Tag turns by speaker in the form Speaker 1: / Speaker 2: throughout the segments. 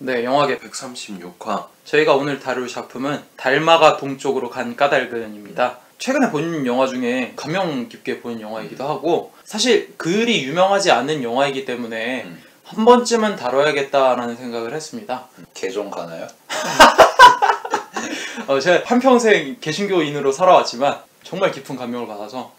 Speaker 1: 네, 영화계
Speaker 2: 136화.
Speaker 1: 저희가 오늘 다룰 작품은 달마가 동쪽으로 간 까닭은입니다. 최근에 본 영화 중에 감명 깊게 본 영화이기도 하고, 사실 그리 유명하지 않은 영화이기 때문에 한 번쯤은 다뤄야겠다라는 생각을 했습니다.
Speaker 2: 개종 가나요?
Speaker 1: 제가 한평생 개신교인으로 살아왔지만 정말 깊은 감명을 받아서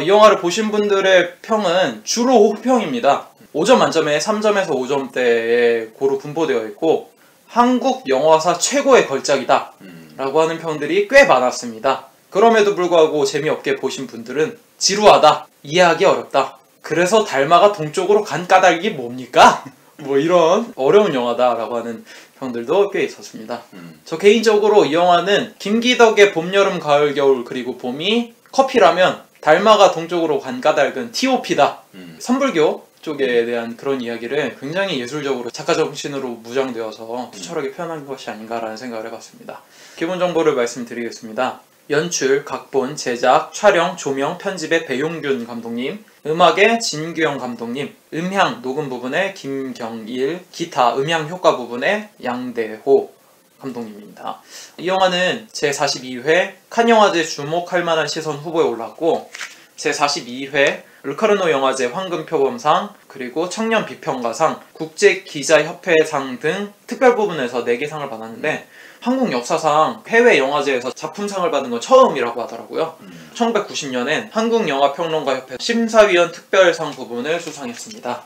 Speaker 1: 이 영화를 보신 분들의 평은 주로 호평입니다. 5점 만점에 3점에서 5점대에 고루 분포되어 있고, 한국 영화사 최고의 걸작이다 라고 하는 평들이 꽤 많았습니다. 그럼에도 불구하고 재미없게 보신 분들은 지루하다, 이해하기 어렵다, 그래서 달마가 동쪽으로 간 까닭이 뭡니까? 뭐 이런 어려운 영화다 라고 하는 평들도 꽤 있었습니다. 저 개인적으로 이 영화는 김기덕의 봄, 여름, 가을, 겨울 그리고 봄이 커피라면 달마가 동쪽으로 간 까닭은 TOP다, 선불교 쪽에 대한 그런 이야기를 굉장히 예술적으로 작가 정신으로 무장되어서 투철하게 표현한 것이 아닌가라는 생각을 해봤습니다. 기본 정보를 말씀드리겠습니다. 연출, 각본, 제작, 촬영, 조명, 편집의 배용균 감독님, 음악의 진규영 감독님, 음향, 녹음 부분의 김경일, 기타, 음향 효과 부분의 양대호 감독님입니다. 이 영화는 제42회 칸영화제 주목할 만한 시선 후보에 올랐고, 제42회 르카르노 영화제 황금표범상, 그리고 청년 비평가상, 국제기자협회상 등 특별 부분에서 4개 상을 받았는데, 한국 역사상 해외 영화제에서 작품상을 받은 건 처음이라고 하더라고요. 1990년엔 한국영화평론가협회 심사위원 특별상 부분을 수상했습니다.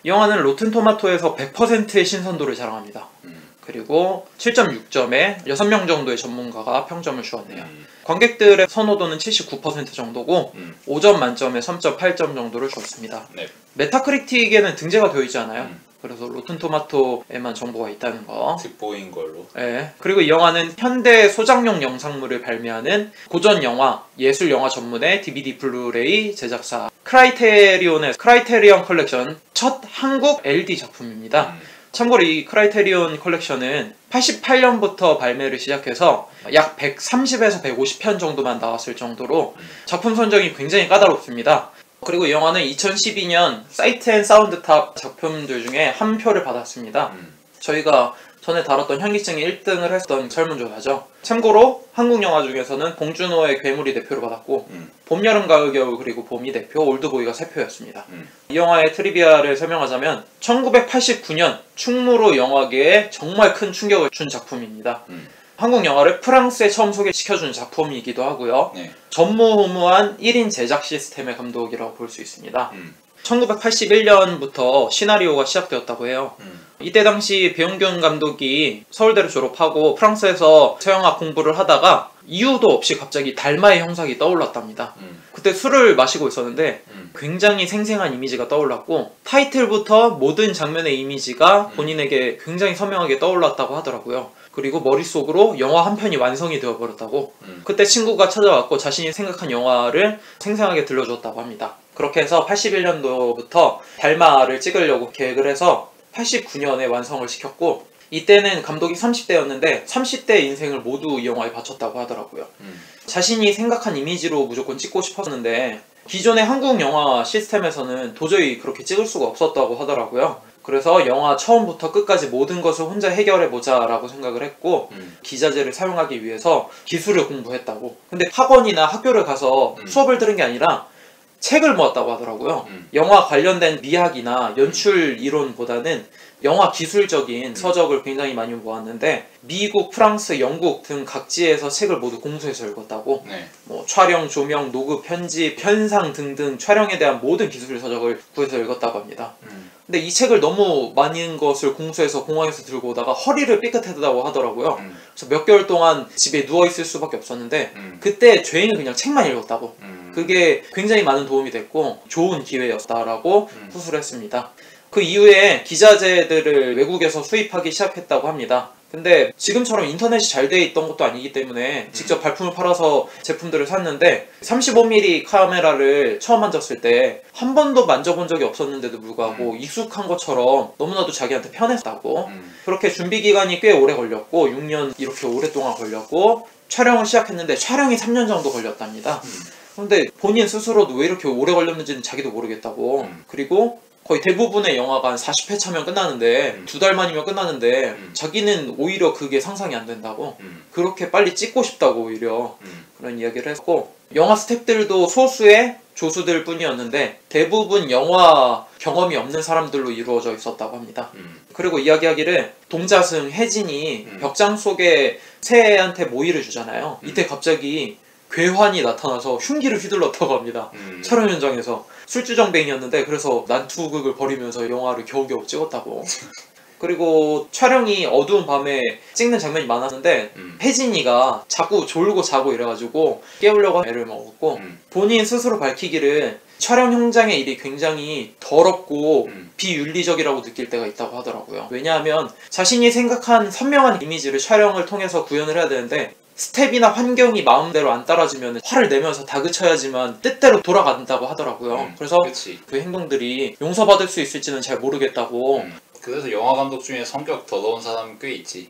Speaker 1: 이 영화는 로튼토마토에서 100%의 신선도를 자랑합니다. 그리고 7.6점에 6명 정도의 전문가가 평점을 주었네요. 관객들의 선호도는 79% 정도고 5점 만점에 3.8점 정도를 주었습니다.
Speaker 2: 네.
Speaker 1: 메타크리틱에는 등재가 되어 있지 않아요. 그래서 로튼토마토에만 정보가 있다는 거.
Speaker 2: 뒷보인 걸로.
Speaker 1: 네. 그리고 이 영화는 현대 소장용 영상물을 발매하는 고전 영화, 예술 영화 전문의 DVD 블루레이 제작사 크라이테리온의 크라이테리온 컬렉션 첫 한국 LD 작품입니다. 참고로 이 크라이테리온 컬렉션은 88년부터 발매를 시작해서 약 130에서 150편 정도만 나왔을 정도로 작품 선정이 굉장히 까다롭습니다. 그리고 이 영화는 2012년 사이트 앤 사운드탑 작품들 중에 한 표를 받았습니다. 저희가 전에 다뤘던 현기증이 1등을 했던 설문조사죠. 참고로 한국 영화 중에서는 봉준호의 괴물이 4표를 받았고, 봄, 여름, 가을, 겨울 그리고 봄이 4표, 올드보이가 3표였습니다. 이 영화의 트리비아를 설명하자면 1989년 충무로 영화계에 정말 큰 충격을 준 작품입니다. 한국 영화를 프랑스에 처음 소개시켜준 작품이기도 하고요.
Speaker 2: 네.
Speaker 1: 전무후무한 1인 제작 시스템의 감독이라고 볼 수 있습니다. 1981년부터 시나리오가 시작되었다고 해요. 이때 당시 배용균 감독이 서울대를 졸업하고 프랑스에서 서양학 공부를 하다가 이유도 없이 갑자기 달마의 형상이 떠올랐답니다. 그때 술을 마시고 있었는데 굉장히 생생한 이미지가 떠올랐고, 타이틀부터 모든 장면의 이미지가 본인에게 굉장히 선명하게 떠올랐다고 하더라고요. 그리고 머릿속으로 영화 한 편이 완성이 되어버렸다고. 그때 친구가 찾아왔고 자신이 생각한 영화를 생생하게 들려줬다고 합니다. 그렇게 해서 81년도부터 달마를 찍으려고 계획을 해서 89년에 완성을 시켰고, 이때는 감독이 30대였는데 30대 인생을 모두 이 영화에 바쳤다고 하더라고요. 자신이 생각한 이미지로 무조건 찍고 싶었는데 기존의 한국 영화 시스템에서는 도저히 그렇게 찍을 수가 없었다고 하더라고요. 그래서 영화 처음부터 끝까지 모든 것을 혼자 해결해보자 라고 생각을 했고, 기자재를 사용하기 위해서 기술을 공부했다고. 근데 학원이나 학교를 가서 수업을 들은 게 아니라 책을 모았다고 하더라고요. 영화 관련된 미학이나 연출 이론보다는 영화 기술적인 서적을 굉장히 많이 모았는데, 미국, 프랑스, 영국 등 각지에서 책을 모두 공수해서 읽었다고.
Speaker 2: 네.
Speaker 1: 뭐 촬영, 조명, 녹음, 편집, 현상 등등 촬영에 대한 모든 기술 서적을 구해서 읽었다고 합니다. 근데 이 책을 너무 많은 것을 공수해서 공항에서 들고 오다가 허리를 삐끗했다고 하더라고요. 그래서 몇 개월 동안 집에 누워있을 수밖에 없었는데 그때 죄인은 그냥 책만 읽었다고. 그게 굉장히 많은 도움이 됐고 좋은 기회였다라고 후술을 했습니다. 그 이후에 기자재들을 외국에서 수입하기 시작했다고 합니다. 근데 지금처럼 인터넷이 잘 돼 있던 것도 아니기 때문에 직접 발품을 팔아서 제품들을 샀는데, 35mm 카메라를 처음 만졌을 때 한 번도 만져본 적이 없었는데도 불구하고 익숙한 것처럼 너무나도 자기한테 편했다고. 그렇게 준비 기간이 꽤 오래 걸렸고 6년 이렇게 오랫동안 걸렸고, 촬영을 시작했는데 촬영이 3년 정도 걸렸답니다. 근데 본인 스스로도 왜 이렇게 오래 걸렸는지는 자기도 모르겠다고. 그리고 거의 대부분의 영화가 한 40회 차면 끝나는데 2달 만이면 끝나는데 자기는 오히려 그게 상상이 안 된다고 그렇게 빨리 찍고 싶다고 오히려 그런 이야기를 했고 영화 스태프들도 소수의 조수들 뿐이었는데 대부분 영화 경험이 없는 사람들로 이루어져 있었다고 합니다. 그리고 이야기하기를 동자승, 혜진이 벽장 속에 새한테 모이를 주잖아요. 이때 갑자기 괴환이 나타나서 흉기를 휘둘렀다고 합니다. 촬영 현장에서 술주정뱅이였는데 그래서 난투극을 벌이면서 영화를 겨우겨우 찍었다고. 그리고 촬영이 어두운 밤에 찍는 장면이 많았는데 혜진이가 자꾸 졸고 자고 이래가지고 깨우려고 애를 먹었고 본인 스스로 밝히기를 촬영 현장의 일이 굉장히 더럽고 비윤리적이라고 느낄 때가 있다고 하더라고요. 왜냐하면 자신이 생각한 선명한 이미지를 촬영을 통해서 구현을 해야 되는데 스텝이나 환경이 마음대로 안 따라주면 화를 내면서 다그쳐야지만 뜻대로 돌아간다고 하더라고요. 그래서
Speaker 2: 그치.
Speaker 1: 그 행동들이 용서받을 수 있을지는 잘 모르겠다고.
Speaker 2: 그래서 영화 감독 중에 성격 더러운 사람이 꽤 있지.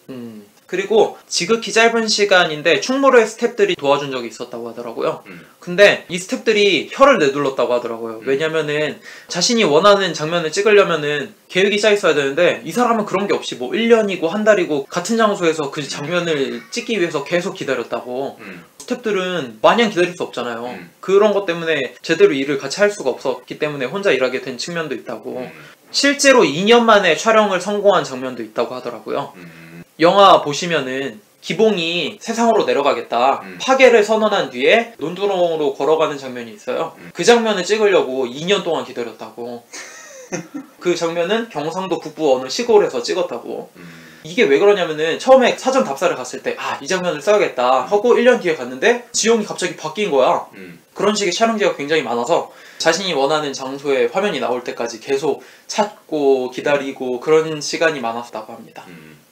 Speaker 1: 그리고 지극히 짧은 시간인데 충무로의 스태프들이 도와준 적이 있었다고 하더라고요. 근데 이 스태프들이 혀를 내둘렀다고 하더라고요. 왜냐면은 자신이 원하는 장면을 찍으려면은 계획이 짜 있어야 되는데 이 사람은 그런 게 없이 뭐 1년이고 한 달이고 같은 장소에서 그 장면을 찍기 위해서 계속 기다렸다고. 스태프들은 마냥 기다릴 수 없잖아요. 그런 것 때문에 제대로 일을 같이 할 수가 없었기 때문에 혼자 일하게 된 측면도 있다고. 실제로 2년 만에 촬영을 성공한 장면도 있다고 하더라고요. 영화 보시면은 기봉이 세상으로 내려가겠다 파괴를 선언한 뒤에 논두렁으로 걸어가는 장면이 있어요. 그 장면을 찍으려고 2년 동안 기다렸다고. 그 장면은 경상도 북부 어느 시골에서 찍었다고. 이게 왜 그러냐면은 처음에 사전 답사를 갔을 때 이 장면을 써야겠다 하고 1년 뒤에 갔는데 지형이 갑자기 바뀐 거야. 그런 식의 촬영지가 굉장히 많아서 자신이 원하는 장소에 화면이 나올 때까지 계속 찾고 기다리고 그런 시간이 많았다고 합니다.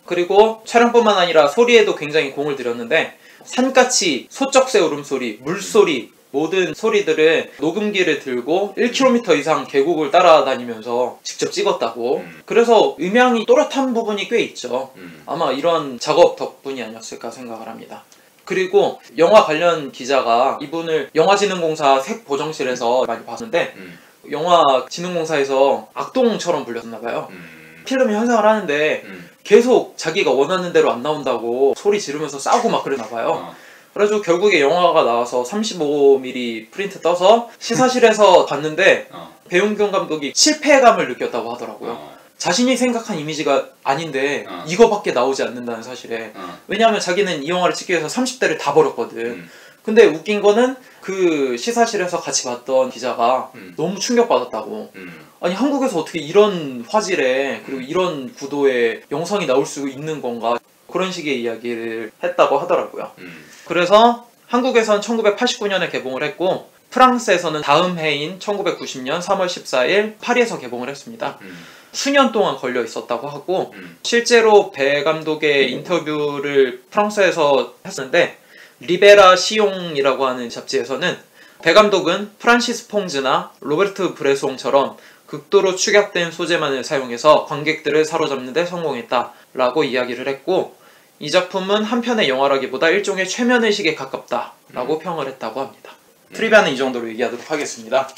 Speaker 1: 그리고 촬영뿐만 아니라 소리에도 굉장히 공을 들였는데 산까치, 소쩍새 울음소리, 물소리 모든 소리들을 녹음기를 들고 1km 이상 계곡을 따라다니면서 직접 찍었다고. 그래서 음향이 또렷한 부분이 꽤 있죠. 아마 이런 작업 덕분이 아니었을까 생각을 합니다. 그리고 영화 관련 기자가 이분을 영화진흥공사 색보정실에서 많이 봤는데 영화진흥공사에서 악동처럼 불렸나봐요. 필름이 현상을 하는데 계속 자기가 원하는 대로 안 나온다고 소리 지르면서 싸우고 막 그러나봐요. 그래가지고 결국에 영화가 나와서 35mm 프린트 떠서 시사실에서 봤는데 배용균 감독이 실패감을 느꼈다고 하더라고요. 자신이 생각한 이미지가 아닌데 이거밖에 나오지 않는다는 사실에. 왜냐하면 자기는 이 영화를 찍기 위해서 30대를 다 버렸거든. 근데 웃긴 거는 그 시사실에서 같이 봤던 기자가 너무 충격받았다고. 아니 한국에서 어떻게 이런 화질에 그리고 이런 구도의 영상이 나올 수 있는 건가, 그런 식의 이야기를 했다고 하더라고요. 그래서 한국에선 1989년에 개봉을 했고 프랑스에서는 다음 해인 1990년 3월 14일 파리에서 개봉을 했습니다. 수년 동안 걸려 있었다고 하고 실제로 배 감독의 인터뷰를 프랑스에서 했는데 리베라 시용이라고 하는 잡지에서는 배 감독은 프란시스 퐁즈나 로베르트 브레송처럼 극도로 축약된 소재만을 사용해서 관객들을 사로잡는 데 성공했다 라고 이야기를 했고, 이 작품은 한 편의 영화라기보다 일종의 최면의식에 가깝다 라고 평을 했다고 합니다. 트리비아는 이 정도로 얘기하도록 하겠습니다.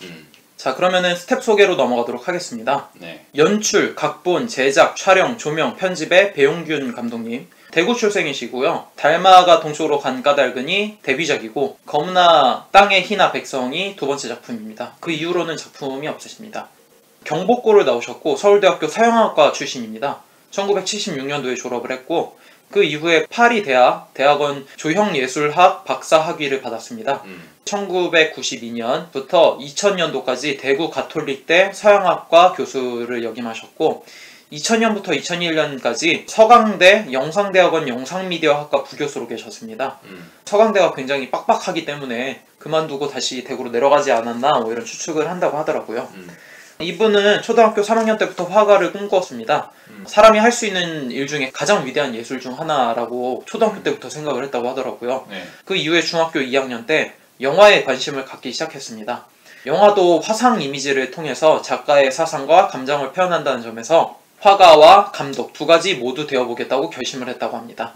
Speaker 1: 자, 그러면은 스텝 소개로 넘어가도록 하겠습니다.
Speaker 2: 네.
Speaker 1: 연출, 각본, 제작, 촬영, 조명, 편집의 배용균 감독님. 대구 출생이시고요. 달마가 동쪽으로 간 까닭은이 데뷔작이고 검나 땅의 희나 백성이 두 번째 작품입니다. 그 이후로는 작품이 없으십니다. 경복고를 나오셨고 서울대학교 서양학과 출신입니다. 1976년도에 졸업을 했고 그 이후에 파리 대학원 조형예술학 박사 학위를 받았습니다. 1992년부터 2000년도까지 대구 가톨릭대 서양학과 교수를 역임하셨고 2000년부터 2001년까지 서강대 영상대학원 영상미디어학과 부교수로 계셨습니다. 서강대가 굉장히 빡빡하기 때문에 그만두고 다시 대구로 내려가지 않았나 뭐 이런 추측을 한다고 하더라고요. 이분은 초등학교 3학년 때부터 화가를 꿈꾸었습니다. 사람이 할 수 있는 일 중에 가장 위대한 예술 중 하나라고 초등학교 때부터 생각을 했다고 하더라고요.
Speaker 2: 네.
Speaker 1: 그 이후에 중학교 2학년 때 영화에 관심을 갖기 시작했습니다. 영화도 화상 이미지를 통해서 작가의 사상과 감정을 표현한다는 점에서 화가와 감독 두 가지 모두 되어보겠다고 결심을 했다고 합니다.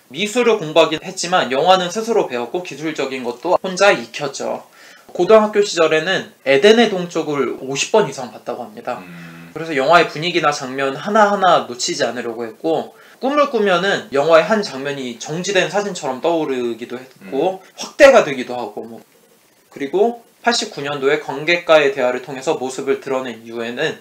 Speaker 1: 미술을 공부하긴 했지만 영화는 스스로 배웠고 기술적인 것도 혼자 익혔죠. 고등학교 시절에는 에덴의 동쪽을 50번 이상 봤다고 합니다. 그래서 영화의 분위기나 장면 하나하나 놓치지 않으려고 했고, 꿈을 꾸면은 영화의 한 장면이 정지된 사진처럼 떠오르기도 했고 확대가 되기도 하고 그리고 89년도에 관객과의 대화를 통해서 모습을 드러낸 이후에는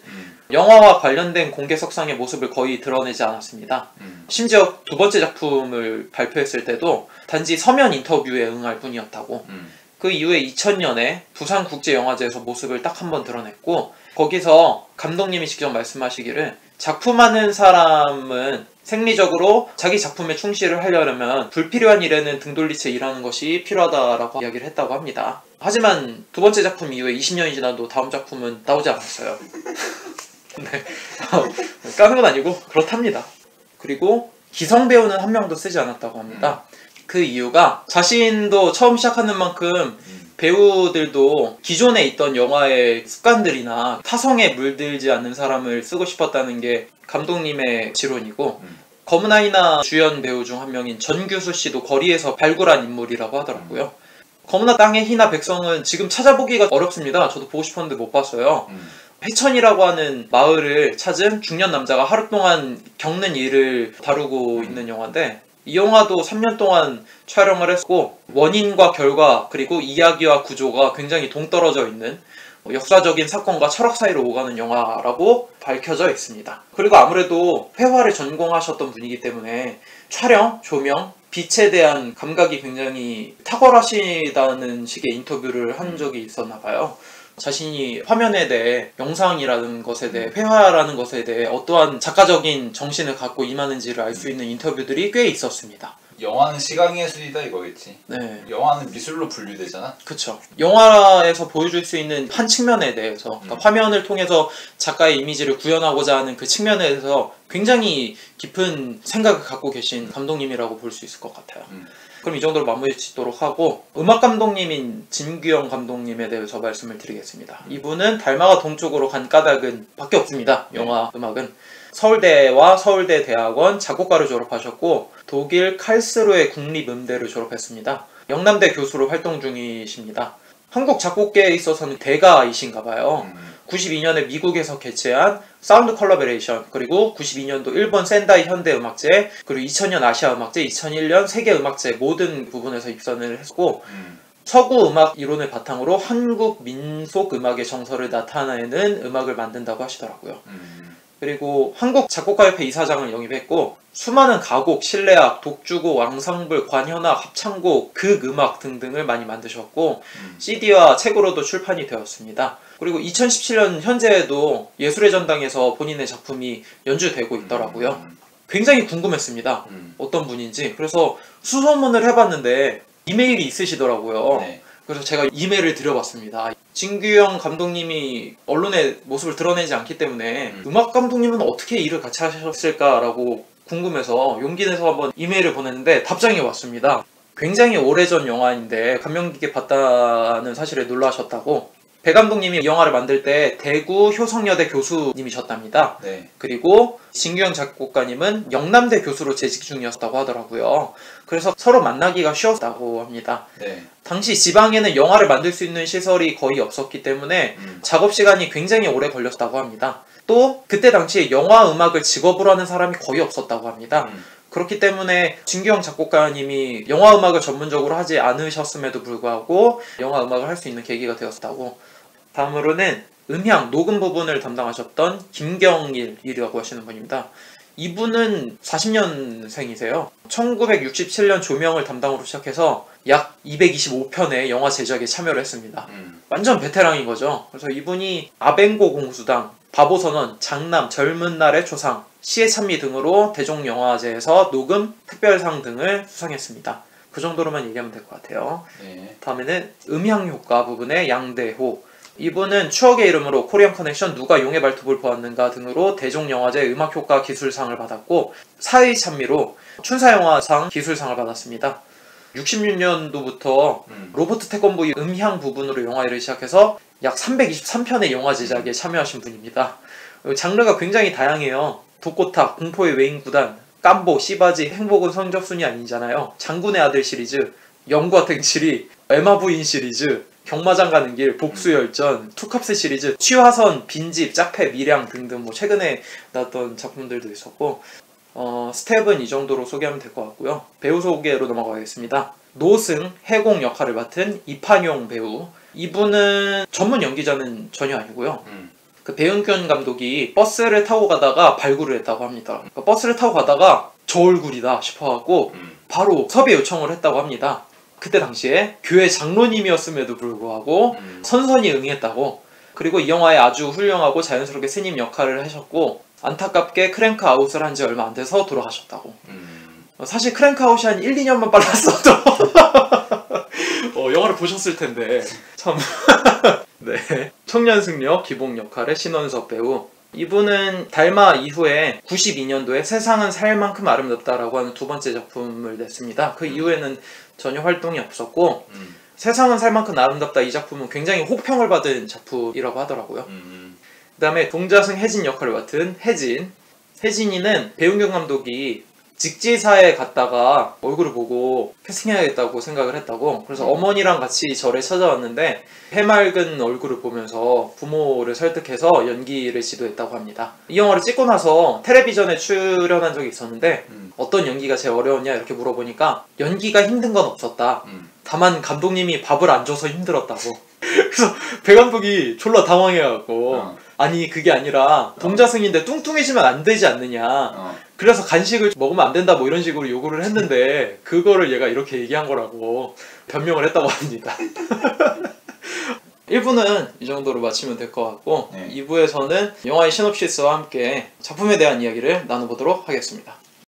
Speaker 1: 영화와 관련된 공개석상의 모습을 거의 드러내지 않았습니다. 심지어 두 번째 작품을 발표했을 때도 단지 서면 인터뷰에 응할 뿐이었다고. 그 이후에 2000년에 부산국제영화제에서 모습을 딱 한 번 드러냈고, 거기서 감독님이 직접 말씀하시기를 작품하는 사람은 생리적으로 자기 작품에 충실을 하려면 불필요한 일에는 등 돌린 채 일하는 것이 필요하다라고 이야기를 했다고 합니다. 하지만 두 번째 작품 이후에 20년이 지나도 다음 작품은 나오지 않았어요. 네. 까는 건 아니고 그렇답니다. 그리고 기성 배우는 한 명도 쓰지 않았다고 합니다. 그 이유가 자신도 처음 시작하는 만큼 배우들도 기존에 있던 영화의 습관들이나 타성에 물들지 않는 사람을 쓰고 싶었다는 게 감독님의 지론이고, 검은 아이나 주연 배우 중 한 명인 전규수 씨도 거리에서 발굴한 인물이라고 하더라고요. 검은 땅의 희나 백성은 지금 찾아보기가 어렵습니다. 저도 보고 싶었는데 못 봤어요. 회천이라고 하는 마을을 찾은 중년 남자가 하루 동안 겪는 일을 다루고 있는 영화인데, 이 영화도 3년 동안 촬영을 했고 원인과 결과 그리고 이야기와 구조가 굉장히 동떨어져 있는 역사적인 사건과 철학 사이로 오가는 영화라고 밝혀져 있습니다. 그리고 아무래도 회화를 전공하셨던 분이기 때문에 촬영, 조명, 빛에 대한 감각이 굉장히 탁월하시다는 식의 인터뷰를 한 적이 있었나 봐요. 자신이 화면에 대해, 영상이라는 것에 대해, 회화라는 것에 대해 어떠한 작가적인 정신을 갖고 임하는지를 알 수 있는 인터뷰들이 꽤 있었습니다.
Speaker 2: 영화는 시각예술이다 이거겠지.
Speaker 1: 네.
Speaker 2: 영화는 미술로 분류되잖아.
Speaker 1: 그쵸. 영화에서 보여줄 수 있는 한 측면에 대해서, 그러니까 화면을 통해서 작가의 이미지를 구현하고자 하는 그 측면에 대해서 굉장히 깊은 생각을 갖고 계신 감독님이라고 볼 수 있을 것 같아요. 그럼 이 정도로 마무리 짓도록 하고, 음악 감독님인 진규영 감독님에 대해서 말씀을 드리겠습니다. 이분은 달마가 동쪽으로 간 까닭은 밖에 없습니다. 영화 음악은. 서울대와 서울대 대학원 작곡가를 졸업하셨고 독일 칼스루해 국립음대를 졸업했습니다. 영남대 교수로 활동 중이십니다. 한국 작곡계에 있어서는 대가이신가 봐요. 92년에 미국에서 개최한 사운드 컬러버레이션, 그리고 92년도 일본 센다이 현대음악제, 그리고 2000년 아시아음악제, 2001년 세계음악제 모든 부분에서 입선을 했고 서구 음악 이론을 바탕으로 한국 민속 음악의 정서를 나타내는 음악을 만든다고 하시더라고요. 그리고 한국 작곡가협회 이사장을 영입했고 수많은 가곡, 실내악, 독주곡, 왕상불, 관현악, 합창곡, 극음악 등등을 많이 만드셨고 CD와 책으로도 출판이 되었습니다. 그리고 2017년 현재에도 예술의 전당에서 본인의 작품이 연주되고 있더라고요. 굉장히 궁금했습니다. 어떤 분인지. 그래서 수소문을 해봤는데 이메일이 있으시더라고요.
Speaker 2: 네.
Speaker 1: 그래서 제가 이메일을 드려봤습니다. 진규영 감독님이 언론에 모습을 드러내지 않기 때문에 음악 감독님은 어떻게 일을 같이 하셨을까라고 궁금해서 용기 내서 한번 이메일을 보냈는데 답장이 왔습니다. 굉장히 오래전 영화인데 감명 깊게 봤다는 사실에 놀라셨다고. 배 감독님이 이 영화를 만들 때 대구 효성여대 교수님이셨답니다.
Speaker 2: 네.
Speaker 1: 그리고 진규영 작곡가님은 영남대 교수로 재직 중이었다고 하더라고요. 그래서 서로 만나기가 쉬웠다고 합니다.
Speaker 2: 네.
Speaker 1: 당시 지방에는 영화를 만들 수 있는 시설이 거의 없었기 때문에 작업 시간이 굉장히 오래 걸렸다고 합니다. 또 그때 당시에 영화 음악을 직업으로 하는 사람이 거의 없었다고 합니다. 그렇기 때문에 진규영 작곡가님이 영화 음악을 전문적으로 하지 않으셨음에도 불구하고 영화 음악을 할 수 있는 계기가 되었다고. 다음으로는 음향, 녹음 부분을 담당하셨던 김경일이라고 하시는 분입니다. 이분은 40년생이세요. 1967년 조명을 담당으로 시작해서 약 225편의 영화 제작에 참여를 했습니다. 완전 베테랑인 거죠. 그래서 이분이 아벤고 공수당, 바보선언, 장남, 젊은 날의 초상, 시의 찬미 등으로 대종영화제에서 녹음, 특별상 등을 수상했습니다. 그 정도로만 얘기하면 될 것 같아요.
Speaker 2: 네.
Speaker 1: 다음에는 음향효과 부분의 양대호. 이분은 추억의 이름으로 코리안 커넥션, 누가 용의 발톱을 보았는가 등으로 대종영화제 음악효과 기술상을 받았고 사의 찬미로 춘사영화상 기술상을 받았습니다. 66년도부터 로버트 태권브의 음향 부분으로 영화 일을 시작해서 약 323편의 영화 제작에 참여하신 분입니다. 장르가 굉장히 다양해요. 독고탁, 공포의 외인구단, 깜보, 씨바지, 행복은 성적순이 아니잖아요. 장군의 아들 시리즈, 영과 탱칠이, 에마 부인 시리즈, 경마장 가는 길, 복수열전, 투캅스 시리즈, 취화선, 빈집, 짝패, 밀양 등등 뭐 최근에 나왔던 작품들도 있었고 스텝은 이 정도로 소개하면 될 것 같고요. 배우 소개로 넘어가겠습니다. 노승, 해공 역할을 맡은 이판용 배우. 이분은 전문 연기자는 전혀 아니고요. 그 배은균 감독이 버스를 타고 가다가 발굴을 했다고 합니다. 그러니까 버스를 타고 가다가 저 얼굴이다 싶어갖고 바로 섭외 요청을 했다고 합니다. 그때 당시에 교회 장로님이었음에도 불구하고 선선히 응했다고. 그리고 이 영화에 아주 훌륭하고 자연스럽게 스님 역할을 하셨고 안타깝게 크랭크 아웃을 한 지 얼마 안 돼서 돌아가셨다고. 사실 크랭크 아웃이 한 1, 2년만 빨랐어도 영화를 보셨을 텐데 참. 네. 청년 승려 기복 역할의 신원석 배우. 이분은 달마 이후에 92년도에 세상은 살 만큼 아름답다라고 하는 두 번째 작품을 냈습니다. 그 이후에는 전혀 활동이 없었고 세상은 살 만큼 아름답다 이 작품은 굉장히 호평을 받은 작품이라고 하더라고요. 그 다음에 동자승 혜진 역할을 맡은 혜진. 혜진이는 배은경 감독이 직지사에 갔다가 얼굴을 보고 캐스팅해야겠다고 생각을 했다고. 그래서 어머니랑 같이 절에 찾아왔는데 해맑은 얼굴을 보면서 부모를 설득해서 연기를 지도했다고 합니다. 이 영화를 찍고 나서 텔레비전에 출연한 적이 있었는데 어떤 연기가 제일 어려웠냐 이렇게 물어보니까 연기가 힘든 건 없었다. 다만 감독님이 밥을 안 줘서 힘들었다고. 그래서 배 감독이 졸라 당황해갖고 아니 그게 아니라 동자승인데 뚱뚱해지면 안 되지 않느냐. 그래서 간식을 먹으면 안 된다 뭐 이런 식으로 요구를 했는데 그거를 얘가 이렇게 얘기한 거라고 변명을 했다고 합니다. 1부는 이 정도로 마치면 될 것 같고 2부에서는 영화의 시놉시스와 함께 작품에 대한 이야기를 나눠보도록 하겠습니다.